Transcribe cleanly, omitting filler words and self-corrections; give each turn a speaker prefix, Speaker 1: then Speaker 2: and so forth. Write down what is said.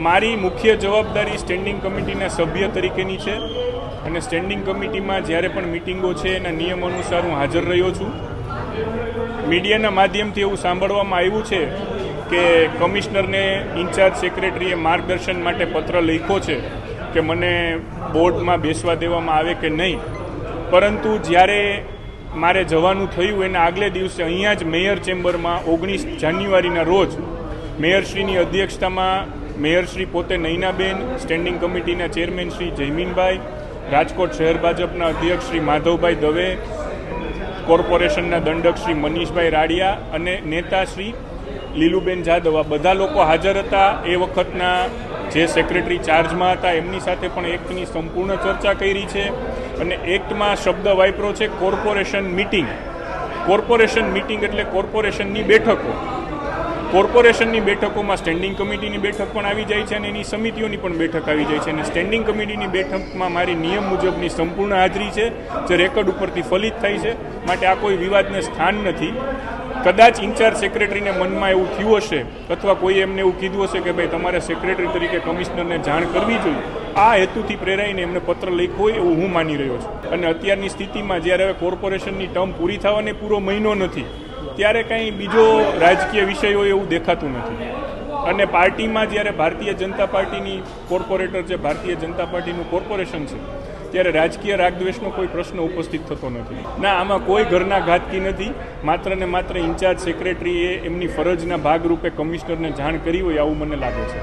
Speaker 1: મારી મુખ્ય જવાબદારી સ્ટેન્ડિંગ કમિટીના સભ્ય તરીકેની છે અને સ્ટેન્ડિંગ કમિટીમાં જ્યારે પણ મિટિંગો છે એના નિયમ અનુસાર હું હાજર રહ્યો છું. મીડિયાના માધ્યમથી એવું સાંભળવામાં આવ્યું છે કે કમિશનરને ઇન્ચાર્જ સેક્રેટરીએ માર્ગદર્શન માટે પત્ર લખ્યો છે કે મને બોર્ડમાં બેસવા દેવામાં આવે કે નહીં, પરંતુ જ્યારે મારે જવાનું થયું એના આગલે દિવસે અહીંયા જ મેયર ચેમ્બરમાં 19 જાન્યુઆરીના રોજ મેયરશ્રીની અધ્યક્ષતામાં મેયરશ્રી પોતે નૈનાબેન, સ્ટેન્ડિંગ કમિટીના ચેરમેન શ્રી જયમીનભાઈ, રાજકોટ શહેર ભાજપના અધ્યક્ષ શ્રી માધવભાઈ દવે, કોર્પોરેશનના દંડક શ્રી મનીષભાઈ રાડિયા અને નેતા શ્રી લીલુબેન જાદવ, આ બધા લોકો હાજર હતા. એ વખતના જે સેક્રેટરી ચાર્જમાં હતા એમની સાથે પણ એક્ટની સંપૂર્ણ ચર્ચા કરી છે અને એક્ટમાં શબ્દ વાપર્યો છે કોર્પોરેશન મિટિંગ. કોર્પોરેશન મિટિંગ એટલે કોર્પોરેશનની બેઠકો. કોર્પોરેશનની બેઠકોમાં સ્ટેન્ડિંગ કમિટીની બેઠક પણ આવી જાય છે અને એની સમિતિઓની પણ બેઠક આવી જાય છે અને સ્ટેન્ડિંગ કમિટીની બેઠકમાં મારી નિયમ મુજબની સંપૂર્ણ હાજરી છે, જે રેકોર્ડ ઉપરથી ફલિત થાય છે. માટે આ કોઈ વિવાદને સ્થાન નથી. કદાચ ઇન્ચાર્જ સેક્રેટરીને મનમાં એવું થયું હશે અથવા કોઈ એમને એવું કીધું હશે કે ભાઈ તમારે સેક્રેટરી તરીકે કમિશનરને જાણ કરવી જોઈએ, આ હેતુથી પ્રેરાઈને એમને પત્ર લખ્યો હોય એવું હું માની રહ્યો છું. અને અત્યારની સ્થિતિમાં જ્યારે હવે કોર્પોરેશનની ટર્મ પૂરી થવાને પૂરો મહિનો નથી, ત્યારે કંઈ બીજો રાજકીય વિષય હોય એવું દેખાતું નથી. અને પાર્ટીમાં જ્યારે ભારતીય જનતા પાર્ટીની કોર્પોરેટર છે, ભારતીય જનતા પાર્ટીનું કોર્પોરેશન છે, ત્યારે રાજકીય રાગદ્વેષનો કોઈ પ્રશ્ન ઉપસ્થિત થતો નથી. ના, આમાં કોઈ ઘરના ઘાતકી નથી. માત્ર ને માત્ર ઇન્ચાર્જ સેક્રેટરીએ એમની ફરજના ભાગરૂપે કમિશનરને જાણ કરી હોય આવું મને લાગે છે.